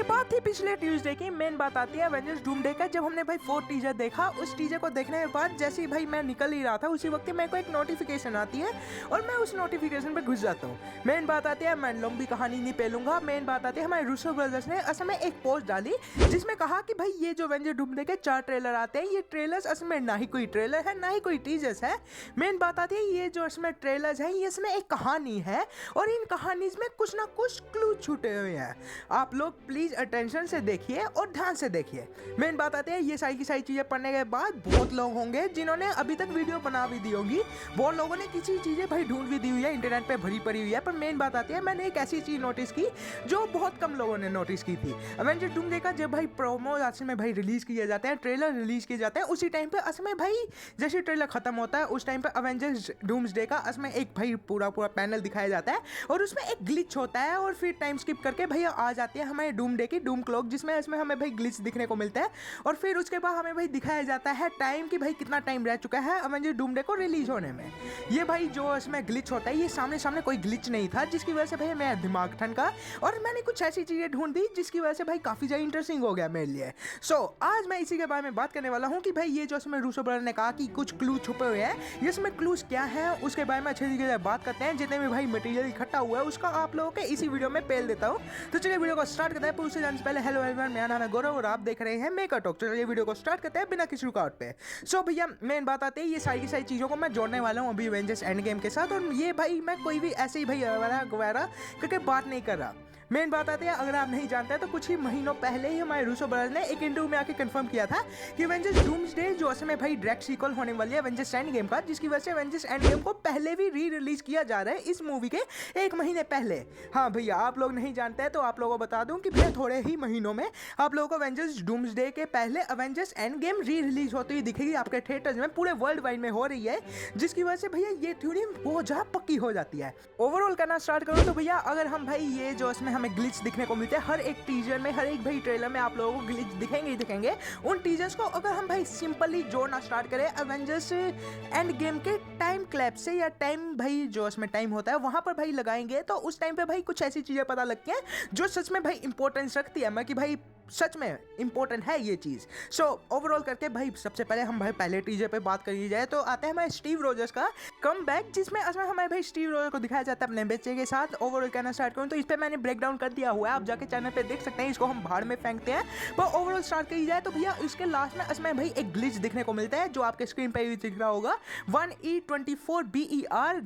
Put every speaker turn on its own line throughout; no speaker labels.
बात थी पिछले ट्यूसडे की। मेन बात आती है एवेंजर्स डूमडे का। जब हमने भाई 4 टीजर देखा, उस टीजर को देखने के बाद जैसे ही भाई मैं निकल ही रहा था, उसी वक्त मेरे को एक नोटिफिकेशन आती है और मैं उस नोटिफिकेशन पे घुस जाता हूँ। मेन बात आती है, मैं लंबी कहानी नहीं पेलूंगा। मेन बात आती है, हमारे रूसो ब्रदर्स ने असल में एक पोस्ट डाली जिसमें कहा कि भाई ये जो एवेंजर डूमडे के 4 ट्रेलर आते हैं, ये ट्रेलर्स असल में ना ही कोई ट्रेलर है ना ही कोई टीजर्स है। मेन बात आती है, ये जो इसमें ट्रेलर्स हैं, ये इसमें एक कहानी है और इन कहानीज में कुछ ना कुछ क्लू छूटे हुए हैं। आप लोग प्लीज अटेंशन से देखिए और ध्यान से देखिए। मेन बात आती है, ये सारी की सारी चीजें पढ़ने के बाद बहुत लोग होंगे जिन्होंने अभी तक वीडियो बना भी दी होगी, बहुत लोगों ने किसी चीजें भाई ढूंढ भी दी हुई है, इंटरनेट पे भरी पड़ी हुई है। पर मेन बात आती है, मैंने एक ऐसी चीज नोटिस की जो बहुत कम लोगों ने नोटिस की थी। एवेंजर डूमडे का जब भाई प्रोमो असल में भाई रिलीज किए जाते हैं, ट्रेलर रिलीज किए जाते हैं, उसी टाइम पे असल में भाई जैसे ट्रेलर खत्म होता है, उस टाइम पे एवेंजर्स डूम्सडे का असल में एक भाई पूरा पैनल दिखाया जाता है और उसमें एक ग्लिच होता है और फिर टाइम स्किप करके भैया आ जाती है हमारे डूमडे की डूम क्लॉक, जिसमें इसमें हमें भाई ग्लिच दिखने को मिलता है। और फिर उसके बाद हमें भाई दिखाया जाता है टाइम कि भाई कितना टाइम रह चुका है एवेंजर डूमडे को रिलीज होने में। ये भाई जो इसमें ग्लिच होता है, ये सामने सामने कोई ग्लिच नहीं था, जिसकी वजह से भैया मेरा दिमाग ठनका और मैंने कुछ ऐसी चीजें ढूंढ दी जिसकी वजह से भाई काफी ज्यादा इंटरेस्टिंग हो गया मेरे लिए। सो आज मैं इसी के बारे में बात करने वाला हूँ कि भाई ये जो इसमें रूसो ब्रदर ने कहा कि कुछ क्लू छुपे हुए हैं, इसमें क्लूज क्या है उसके बारे में अच्छे तरीके से बात करते हैं। जितने भी भाई मटेरियल इकट्ठा हुआ है उसका आप लोगों के इसी वीडियो में पेल देता हूँ। तो चलिए वीडियो को स्टार्ट करते हैं। उससे जाने से पहले हेलो एवरीवन, मेरा नाम है गौरव और आप देख रहे हैं मेकर टॉक। चलिए वीडियो को स्टार्ट करते हैं बिना किसी रुकावट पे। सो भैया मेन बात आती है, ये सारी की सारी चीज़ों को मैं जोड़ने वाला हूँ अभी एवेंजर्स एंड गेम के साथ। और ये भाई मैं कोई भी ऐसे ही भाई वगैरह करके बात नहीं कर रहा। मेन बात आती है, अगर आप नहीं जानते तो कुछ ही महीनों पहले ही हमारे रूसो ब्रदर्स ने एक इंटरव्यू में आके कंफर्म किया था कि एवेंजर्स डूम्सडे जो असल में भाई डायरेक्ट सीक्वल होने वाली है एवेंजर्स एंड गेम का, जिसकी वजह से एवेंजर्स एंड गेम को पहले भी री रिलीज किया जा रहा है इस मूवी के 1 महीने पहले। हाँ भैया, आप लोग नहीं जानते हैं तो आप लोगों को बता दूं कि भैया थोड़े ही महीनों में आप लोगों को एवेंजर्स डूम्सडे के पहले Avengers end game re release होती हुई दिखेगी आपके थिएटर्स में, पूरे वर्ल्ड वाइड में हो रही है, जिसकी वजह से भैया ये थ्योरी बहुत ज्यादा पक्की हो जाती है। ओवरऑल करना स्टार्ट करो तो भैया, अगर हम भाई ये जो इसमें हमें ग्लिच दिखने मिलते हैं हर एक टीजर में, हर एक भाई ट्रेलर में आप लोगों को ग्लिच दिखेंगे ही दिखेंगे। उन टीजर्स को अगर हम भाई सिंपली जोड़ना स्टार्ट करें एवेंजर्स एंड गेम के टाइम क्लैप से, या टाइम भाई जो इसमें टाइम होता है वहां पर भाई लगाएंगे, तो उस टाइम पे भाई कुछ ऐसी चीजें पता लगती हैं जो सच में भाई इंपॉर्टेंस रखती है, मैं कि भाई सच में इंपॉर्टेंट है ये चीज। सो ओवरऑल करके भाई सबसे पहले हम भाई पहले टीजर पे बात करी जाए तो आता है हमारे स्टीव रोजर्स का कम बैक, जिसमें असमें हमारे भाई स्टीव रोजर को दिखाया जाता है अपने बच्चे के साथ। ओवरऑल कहना स्टार्ट करूँ तो इस पर मैंने ब्रेक डाउन कर दिया हुआ है, आप जाके चैनल पे देख सकते हैं, इसको हम भाड़ में फेंकते हैं। पर ओवरऑल स्टार्ट करी जाए तो भैया इसके लास्ट में असमें भाई एक ग्लिच दिखने को मिलता है जो आपके स्क्रीन पे भी दिख रहा होगा, 1E24BER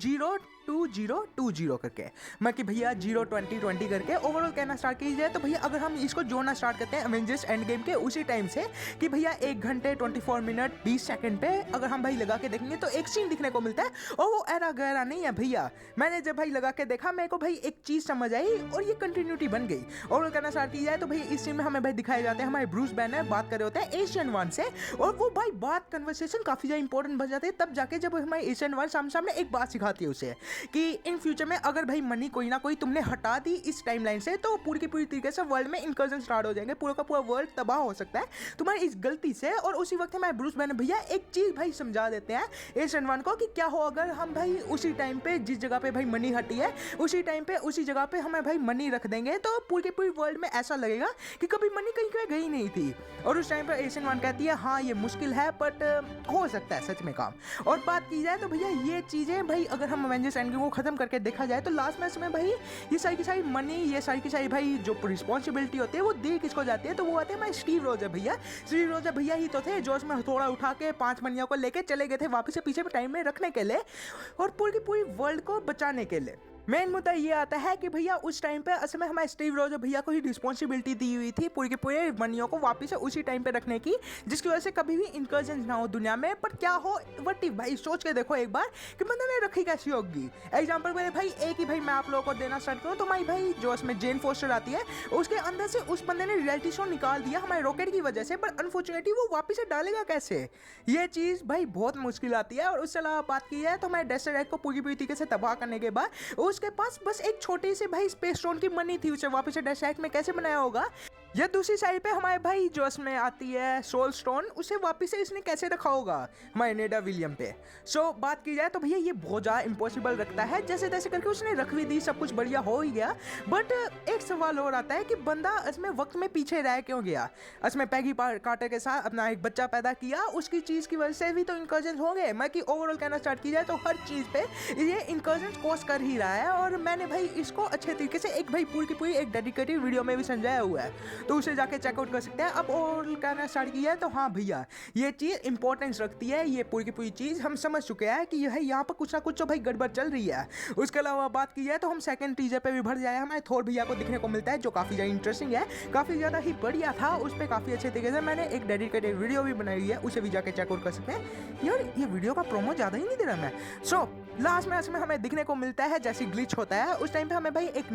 02020 करके, मैं कि भैया 02020 करके। ओवरऑल कहना स्टार्ट कीजिए तो भैया अगर हम इसको जोड़ना स्टार्ट करते हैं एवेंजर्स एंड गेम के उसी टाइम से कि भैया 1 घंटे 24 मिनट 20 सेकंड पे अगर हम भाई लगा के देखेंगे तो एक सीन दिखने को मिलता है और वो एरा गहरा नहीं है भैया। मैंने जब भाई लगा के देखा मेरे को भाई एक चीज समझ आई और ये कंटिन्यूटी बन गई। ओवरऑल कहना स्टार्ट की जाए तो भाई इस सीन में हमें भाई दिखाए जाते हैं हमारे ब्रूस बैनर बात कर रहे होते हैं एशियन वन से, और वो भाई बात कन्वर्सेशन काफी ज्यादा इंपॉर्टेंट बन जाती है तब जाके जब हमारे एशियन वन सामने एक बात सिखाती है उसे कि इन फ्यूचर में अगर भाई मनी कोई ना कोई तुमने हटा दी इस टाइमलाइन से तो पूरी की पूरी तरीके से वर्ल्ड में इनकर्जन स्टार्ट हो जाएंगे, पूरा का पूरा वर्ल्ड तबाह हो सकता है तुम्हारी इस गलती से। और उसी वक्त हमारे ब्रूस बैनर भैया एक चीज भाई समझा देते हैं एशियन वन को कि क्या हो अगर हम भाई उसी टाइम पे जिस जगह पे भाई मनी हटी है उसी टाइम पे उसी जगह पे हमें भाई मनी रख देंगे तो पूरी की पूरी वर्ल्ड में ऐसा लगेगा कि कभी मनी कहीं कहीं गई नहीं थी। और उस टाइम पे एशियन वन कहती है हाँ ये मुश्किल है बट हो सकता है सच में काम। और बात की जाए तो भैया ये चीजें भाई अगर हम एवेंजर्स एंड गेम को खत्म करके देखा जाए तो लास्ट मैच में भाई ये सारी की सारी मनी, ये सारी की सारी भाई जो रिस्पॉन्सिबिलिटी होती है वो दी किसको जाती है, तो वो आते हैं हमारे स्टीव रोजर भैया। स्टीव रोजर भैया ही तो थे जो उसमें हथौड़ा उठा के 5 मनियों को लेके चले गए थे वापस से पीछे टाइम में रखने के लिए और पूरी की पूरी वर्ल्ड को बचाने के लिए। मेन मुद्दा ये आता है कि भैया उस टाइम पे असल में हमारे स्टीव रोजर भैया को ही रिस्पॉन्सिबिलिटी दी हुई थी पूरी के पूरे मनियों को वापस से उसी टाइम पे रखने की, जिसकी वजह से कभी भी इनकर्जन ना हो दुनिया में। पर क्या हो वट भाई सोच के देखो एक बार कि बंदे ने रखी कैसी होगी। एग्जाम्पल मेरे भाई एक ही भाई मैं आप लोगों को देना स्टार्ट करूँ तो हमारी भाई जो उसमें जेन फोस्टर आती है उसके अंदर से उस बंदे ने रियलिटी शो निकाल दिया हमारे रॉकेट की वजह से, पर अनफॉर्चुनेटली वो वापस से डालेगा कैसे, ये चीज़ भाई बहुत मुश्किल आती है। और उससे अलावा बात की जाए तो हमारे डेस्टर को पूरी पूरी तरीके से तबाह करने के बाद उसके पास बस एक छोटी सी भाई स्पेस स्टोन की मनी थी, उसे वापस से डेस्ट्रैक्ट में कैसे बनाया होगा या दूसरी साइड पे हमारे भाई जो इसमें आती है सोल स्टोन, उसे वापस से इसने कैसे रखा होगा हमारे नेडा विलियम पे। सो बात की जाए तो भैया ये बहुत ज़्यादा इम्पॉसिबल रखता है, जैसे तैसे करके उसने रख भी दी, सब कुछ बढ़िया हो ही गया। बट एक सवाल और आता है कि बंदा इसमें वक्त में पीछे रह क्यों गया। इसमें पैगी कार्टर के साथ अपना एक बच्चा पैदा किया, उसकी चीज़ की वजह से भी तो इनकर्जन हो गए। मैं कि ओवरऑल कहना स्टार्ट की जाए तो हर चीज़ पे ये इनकर्जन कॉज कर ही रहा है, और मैंने भाई इसको अच्छे तरीके से एक भाई पूरी की पूरी एक डेडिकेटेड वीडियो में भी समझाया हुआ है, तो उसे जाके चेकआउट कर सकते हैं। अब और कहना स्टार्ट किया है तो हाँ भैया ये चीज़ इंपॉर्टेंस रखती है, ये पूरी की पूरी चीज़ हम समझ चुके हैं कि यह यहाँ पर कुछ ना कुछ तो भाई गड़बड़ चल रही है। उसके अलावा बात की जाए तो हम सेकंड टीजर पे भी भर जाए, हमारे थोर भैया को दिखने को मिलता है, जो काफ़ी ज़्यादा इंटरेस्टिंग है, काफ़ी ज़्यादा ही बढ़िया था। उस पर काफ़ी अच्छे तरीके से मैंने एक डेडिकेटेड वीडियो भी बनाई है, उसे भी जाके चेकआउट कर सकते हैं। यार ये वीडियो का प्रोमो ज़्यादा ही नहीं दे रहा मैं। सो लास्ट में इसमें हमें दिखने को मिलता है जैसे ग्लिच होता है उस टाइम पे हमें भाई एक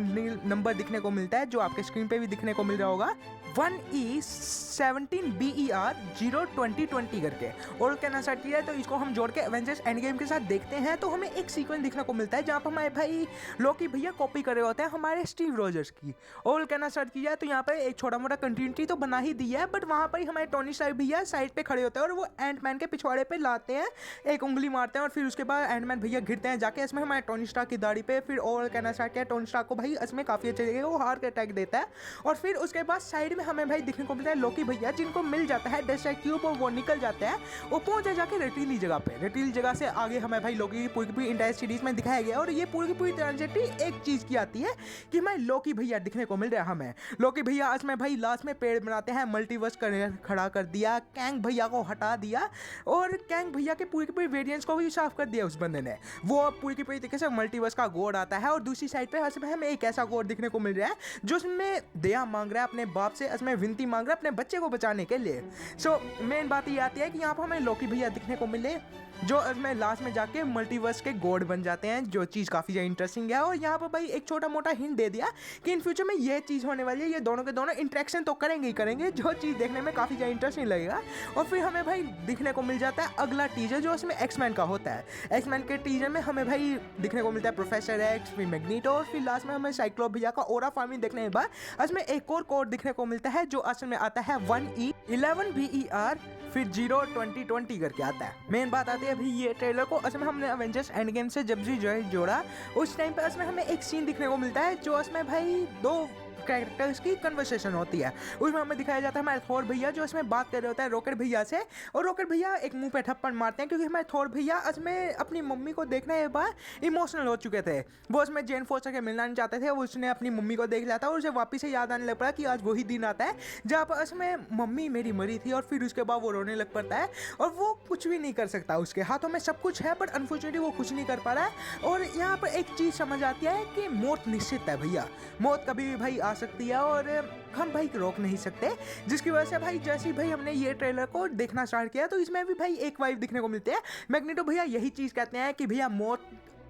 नंबर दिखने को मिलता है, जो आपके स्क्रीन पे भी दिखने को मिल रहा होगा, 1E17BER02020 करके। और कहना स्टार्ट किया है तो इसको हम जोड़ के एवेंजर्स एंड गेम के साथ देखते हैं तो हमें एक सीक्वेंस दिखने को मिलता है जहाँ पर हमारे भाई लोकी भैया कॉपी कर रहे होते हैं हमारे स्टीव रोजर्स की। और कहना स्टार्ट किया है तो यहाँ पर एक छोटा मोटा कंटिन्यूटी तो बना ही दी है, बट वहाँ पर ही हमारे टोनी स्टार्क भैया साइड पे खड़े होते हैं और वो एंटमैन के पिछवाड़े पे लाते हैं, एक उंगली मारते हैं, और फिर उसके बाद एंटमैन भैया गिरते हैं जाके इसमें हमारे टोनी स्टार्क की दाढ़ी पे। फिर और कहना स्टार्ट किया टोनी स्टार्क को भाई इसमें काफ़ी अच्छे तरीके वो हार के अटैक देता है। और फिर उसके बाद साइड में हमें भाई दिखने को मिलता है लोकी भैया, जिनको मिल जाता है डेस्ट्रॉय क्यूब और वो निकल जाते हैं, वो पहुंचे जाके रेटीली जगह पे। रेटीली जगह से आगे हमें भाई लोकी की पूरी इंटायर सीरीज में दिखाया गया, और ये पूरी की पूरी ट्रांजेक्टरी एक चीज़ की आती है कि हमें लोकी भैया दिखने को मिल रहा है। हमें लोकी भैया आज में भाई लास्ट में पेड़ बनाते हैं, मल्टीवर्स खड़ा कर दिया, कैंग भैया को हटा दिया, और कैंग भैया के पूरी की पूरी वेरिएंट्स को भी साफ कर दिया उस बंदे ने। वो पूरी की पूरी तरीके से मल्टीवर्स का गॉड आता है, और दूसरी साइड पे हमें एक ऐसा गॉड दिखने को मिल रहा है जो उसमें दया मांग रहा है अपने बाप से, इसमें विनती मांग रहा है अपने बच्चे को बचाने के लिए। सो मेन बात ये आती है कि यहाँ पर हमें लोकी भैया दिखने को मिले, जो इसमें लास्ट में जाके मल्टीवर्स के गॉड बन जाते हैं, जो चीज़ काफ़ी ज़्यादा इंटरेस्टिंग है। और यहाँ पर भाई एक छोटा मोटा हिंट दे दिया कि इन फ्यूचर में ये चीज़ होने वाली है, ये दोनों के दोनों इंटरेक्शन तो करेंगे ही करेंगे, जो चीज़ देखने में काफ़ी ज़्यादा इंटरेस्टिंग लगेगा। और फिर हमें भाई दिखने को मिल जाता है अगला टीजर जो इसमें एक्समैन का होता है। एक्समैन के टीजर में हमें भाई दिखने को मिलता है प्रोफेसर एक्स, फिर मैग्नीटो, और फिर लास्ट में हमें साइक्लोप भैया का ओरा फार्मिंग देखने के बाद इसमें एक और कोड दिखने को मिलता है, जो असल में आता है 1E11BER फिर 02020 करके आता है। मेन बात आती है अभी ये ट्रेलर को असल में हमने एवेंजर्स एंड गेम से जब भी जोड़ा उस टाइम पे उसमें हमें एक सीन दिखने को मिलता है, जो उसमें भाई दो कैरेक्टर्स की कन्वर्सेशन होती है। उसमें हमें दिखाया जाता है हमारे थोर भैया जो इसमें बात कर रहे होता है रॉकेट भैया से, और रॉकेट भैया एक मुंह पे थप्पड़ मारते हैं क्योंकि हमारे थोर भैया इसमें अपनी मम्मी को देखने के बाद इमोशनल हो चुके थे। वो उसमें जेन फोस्टर के मिलना नहीं चाहते थे, उसने अपनी मम्मी को देख लिया था और उसे वापस से याद आने लग पड़ा कि आज वही दिन आता है जहाँ पर उसमें मम्मी मेरी मरी थी, और फिर उसके बाद वो रोने लग पड़ता है और वो कुछ भी नहीं कर सकता। उसके हाथों में सब कुछ है बट अनफॉर्चुनेटली वो कुछ नहीं कर पा रहा है। और यहाँ पर एक चीज़ समझ आती है कि मौत निश्चित है भैया, मौत कभी भी भाई आ सकती है और हम भाई रोक नहीं सकते। जिसकी वजह से भाई जैसे ही भाई हमने ये ट्रेलर को देखना स्टार्ट किया तो इसमें भी भाई एक वाइब दिखने को मिलती है। मैग्नीटो भैया यही चीज़ कहते हैं कि भैया मौत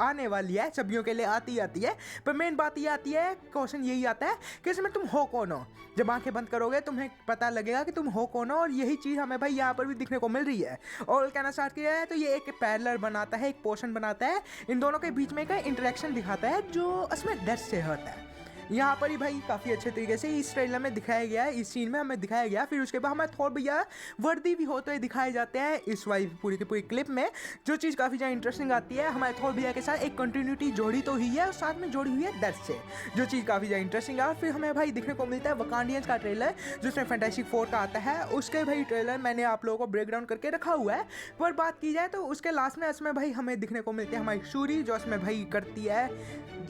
आने वाली है, सब्जियों के लिए आती है, पर मेन बात ये आती है, क्वेश्चन यही आता है कि इसमें तुम हो कौन हो। जब आंखें बंद करोगे तुम्हें पता लगेगा कि तुम हो कौन हो, और यही चीज़ हमें भाई यहाँ पर भी दिखने को मिल रही है। और कहना स्टार्ट किया है तो ये एक पैरेलल बनाता है, एक पोर्शन बनाता है, इन दोनों के बीच में का इंटरेक्शन दिखाता है जो इसमें डर से होता है। यहाँ पर ही भाई काफ़ी अच्छे तरीके से इस ट्रेलर में दिखाया गया है, इस सीन में हमें दिखाया गया। फिर उसके बाद हमें थोर भैया वर्दी भी होते हुए दिखाए जाते हैं इस वाई पूरी की पूरी क्लिप में, जो चीज़ काफ़ी ज़्यादा इंटरेस्टिंग आती है। हमारे थोर भैया के साथ एक कंटिन्यूटी जोड़ी तो हुई है और साथ में जोड़ी हुई है डर से, जो चीज़ काफ़ी ज़्यादा इंटरेस्टिंग है। और फिर हमें भाई दिखने को मिलता है वकांडियंस का ट्रेलर जिसमें फैंटास्टिक फोर का आता है, उसके भाई ट्रेलर मैंने आप लोगों को ब्रेक डाउन करके रखा हुआ है। पर बात की जाए तो उसके लास्ट में इसमें भाई हमें दिखने को मिलती है हमारी शूरी, जो इसमें भाई करती है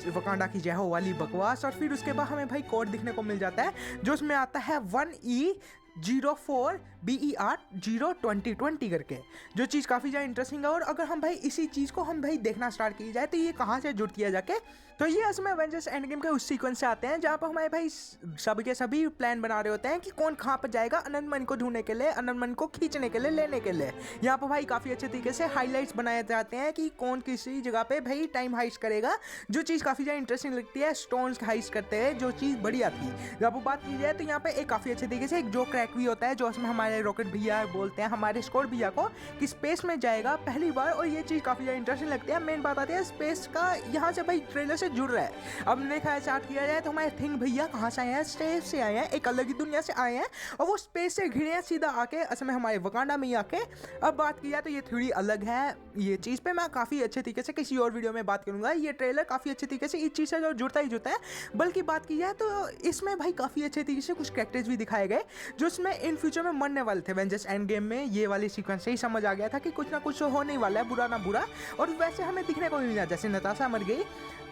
वकांडा की जय हो वाली बकवास। और फिर उसके बाद हमें भाई कोड दिखने को मिल जाता है जो उसमें आता है 1E04BER02020 करके, जो चीज़ काफ़ी ज़्यादा इंटरेस्टिंग है। और अगर हम भाई इसी चीज़ को हम भाई देखना स्टार्ट की जाए तो ये कहाँ से जुड़ किया जाके, तो ये इसमें एवेंजर्स एंड गेम के उस सीक्वेंस से आते हैं जहाँ पर हमारे भाई सब के सभी प्लान बना रहे होते हैं कि कौन कहाँ पर जाएगा अनंतमन को ढूंढने के लिए, अनंतमन को खींचने के लिए, लेने के लिए। यहाँ पर भाई काफ़ी अच्छे तरीके से हाईलाइट्स बनाए जाते हैं कि कौन किसी जगह पे भाई टाइम हाइस्ट करेगा, जो चीज़ काफ़ी ज़्यादा इंटरेस्टिंग लगती है। स्टोन्स हाइस्ट करते हैं, जो चीज़ बढ़िया थी। जब वो बात की जाए तो यहाँ पे एक काफ़ी अच्छे तरीके से एक जो क्रैक भी होता है, जो उसमें हमारे रॉकेट भैया बोलते हैं हमारे स्कोर भैया को कि स्पेस में जाएगा पहली बार, और ये चीज़ काफ़ी ज़्यादा इंटरेस्टिंग लगती है। मेन बात आती है स्पेस का, यहाँ से भाई ट्रेलर से जुड़ रहा है। अब देखा स्टार्ट किया जाए तो हमारे थिंग भैया कहाँ से आए हैं, स्पेस से आए हैं, एक अलग ही दुनिया से आए हैं और वो स्पेस से घिरे हैं सीधा आके असल में हमारे वकांडा में ही आके। अब बात की जाए तो ये थोड़ी अलग है, ये चीज़ पे मैं काफ़ी अच्छे तरीके से किसी और वीडियो में बात करूंगा। ये ट्रेलर काफ़ी अच्छे तरीके से इस चीज़ से जो जुड़ता ही जुड़ता है। बल्कि बात की जाए तो इसमें भाई काफ़ी अच्छे तरीके से कुछ कैरेक्टर्स भी दिखाए गए जो इसमें इन फ्यूचर में मरने वाले थे। एवेंजर्स एंड गेम में ये वाली सीक्वेंस से ही समझ आ गया था कि कुछ ना कुछ होने ही वाला है, बुरा ना बुरा। और वैसे हमें दिखने को भी मिला, जैसे नताशा मर गई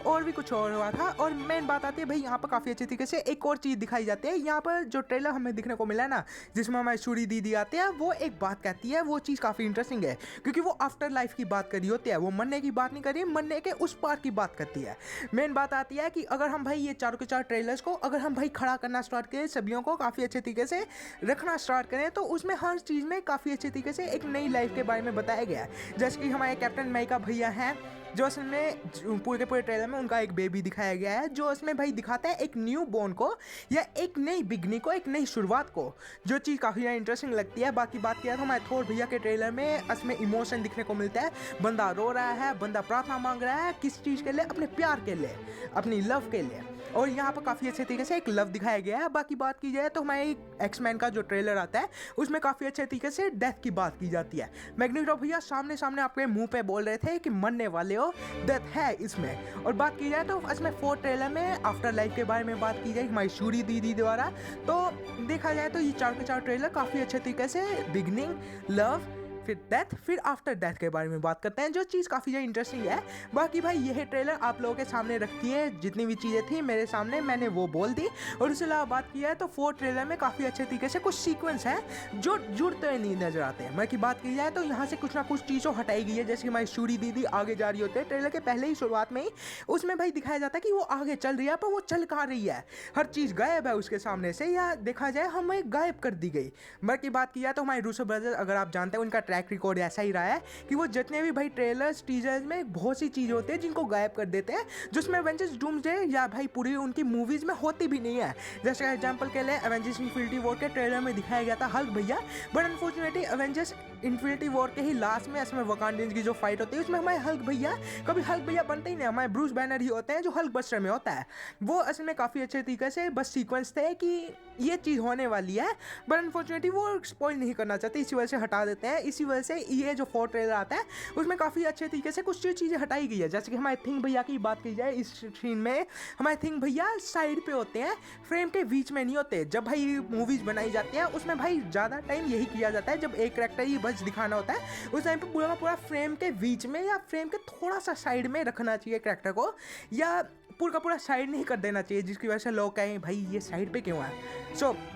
और भी कुछ और हुआ था। और मेन बात आती है भाई यहाँ पर काफ़ी अच्छी तरीके से एक और चीज़ दिखाई जाती है। यहाँ पर जो ट्रेलर हमें दिखने को मिला ना, जिसमें हमारी सूरी दीदी आती है, वो एक बात कहती है, वो चीज़ काफ़ी इंटरेस्टिंग है क्योंकि वो आफ्टर लाइफ की बात करी होती है। वो मरने की बात नहीं करी, मरने के उस पार की बात करती है। मेन बात आती है कि अगर हम भाई ये चारों के चार ट्रेलर्स को अगर हम भाई खड़ा करना स्टार्ट करें, सभी को काफ़ी अच्छे तरीके से रखना स्टार्ट करें, तो उसमें हर चीज़ में काफ़ी अच्छे तरीके से एक नई लाइफ के बारे में बताया गया है। जैसे कि हमारे कैप्टन अमेरिका भैया हैं जो असल में पूरे पूरे ट्रेलर में उनका एक बेबी दिखाया गया है, जो इसमें भाई दिखाता है एक न्यू बॉर्न को या एक नई बिगनी को, एक नई शुरुआत को, जो चीज़ काफ़ी ज़्यादा इंटरेस्टिंग लगती है। बाकी बात किया तो हमारे थोर भैया के ट्रेलर में इसमें इमोशन दिखने को मिलता है। बंदा रो रहा है, बंदा प्रार्थना मांग रहा है, किस चीज़ के लिए, अपने प्यार के लिए, अपनी लव के लिए। और यहाँ पर काफ़ी अच्छे तरीके से एक लव दिखाया गया है। बाकी बात की जाए तो हमारे एक्समैन का जो ट्रेलर आता है उसमें काफ़ी अच्छे तरीके से डेथ की बात की जाती है। मैग्नेटो भैया सामने सामने आपके मुंह पे बोल रहे थे कि मरने वाले हो, डेथ है इसमें। और बात की जाए तो इसमें 4 ट्रेलर में आफ्टर लाइफ के बारे में बात की जाए हमारी सूरी दीदी द्वारा, तो देखा जाए तो ये 4 के 4 ट्रेलर काफ़ी अच्छे तरीके से बिगनिंग, लव, फिर डेथ, फिर आफ्टर डेथ के बारे में बात करते हैं, जो चीज़ काफ़ी ज़्यादा इंटरेस्टिंग है। बाकी भाई यह ट्रेलर आप लोगों के सामने रखती है, जितनी भी चीज़ें थी मेरे सामने मैंने वो बोल दी। और उसके अलावा बात की है तो 4 ट्रेलर में काफ़ी अच्छे तरीके से कुछ सीक्वेंस हैं जो जुड़ते हुए नहीं नजर आते हैं। बाकी बात की जाए तो यहाँ से कुछ ना कुछ चीज़ों हटाई गई है, जैसे कि हमारी सूरी दीदी आगे जा रही होती है ट्रेलर के पहले ही शुरुआत में ही, उसमें भाई दिखाया जाता है कि वो आगे चल रही है पर वो चल कहाँ रही है, हर चीज़ गायब है उसके सामने से, या देखा जाए हमें गायब कर दी गई। बाकी बात की जाए तो हमारे रूसो ब्रदर्स, अगर आप जानते हैं उनका ट्रैक रिकॉर्ड ऐसा ही रहा है कि वो जितने भी भाई ट्रेलर्स टीजर्स में बहुत सी चीज़ें होती है जिनको गायब कर देते हैं, जिसमें एवेंजर्स डूम्सडे या भाई पूरी उनकी मूवीज़ में होती भी नहीं है। जैसे एग्जांपल के लिए एवेंजर्स इन्फिनिटी वॉर के ट्रेलर में दिखाया गया था हल्क भैया, but unfortunately Avengers infinity war के ही लास्ट में इसमें वकांडियंस की जो फाइट होती है उसमें हमारे हल्क भैया कभी हल्क भैया बनते ही नहीं, हमारे ब्रूस बैनर ही होते हैं जो हल्क बस्टर में होता है। वो असल में काफ़ी अच्छे तरीके से बस सीक्वेंस थे कि ये चीज़ होने वाली है, बट अनफॉर्चुनेटली वो स्पॉइल नहीं करना चाहते, इसी वजह से हटा देते हैं। इसी वजह से ये जो 4 ट्रेलर आता है उसमें काफ़ी अच्छे तरीके से कुछ चीज़ें हटाई गई है। जैसे कि हमारे थिंग भैया की बात की जाए, इस सीन में हमारे थिंग भैया साइड पे होते हैं, फ्रेम के बीच में नहीं होते। जब भाई मूवीज़ बनाई जाती है उसमें भाई ज़्यादा टाइम यही किया जाता है, जब एक करैक्टर ही बस दिखाना होता है उस टाइम पे पूरा का पूरा फ्रेम के बीच में या फ्रेम के थोड़ा सा साइड में रखना चाहिए करैक्टर को, या पूरा का पूरा साइड नहीं कर देना चाहिए जिसकी वजह से लोग कहें भाई ये साइड पे क्यों है।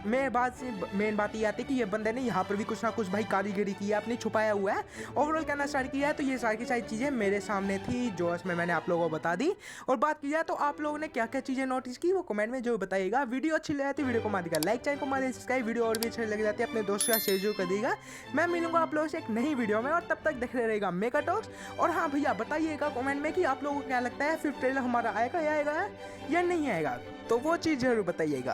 मेन बात ये आती है कि ये बंदे ने यहाँ पर भी कुछ ना कुछ भाई कारीगरी की है, अपनी छुपाया हुआ है। ओवरऑल कहना स्टार्ट किया है तो ये सारी की सारी चीज़ें मेरे सामने थी जो इसमें मैंने आप लोगों को बता दी। और बात की जाए तो आप लोगों ने क्या क्या चीज़ें नोटिस की वो कमेंट में जो बताइएगा। वीडियो अच्छी लगी जाती है वीडियो को मार देगा लाइक, चैनल को मार सब्सक्राइब, वीडियो और भी अच्छी लग जाती है अपने दोस्तों का शेयर कर देगा। मैं मिलूंगा आप लोगों से एक नई वीडियो में, और तब तक देखते रहेगा मेगा टॉक्स। और हाँ भैया बताइएगा कमेंट में कि आप लोगों को क्या लगता है 5th ट्रेलर हमारा आएगा या नहीं आएगा, तो वो चीज़ जरूर बताइएगा।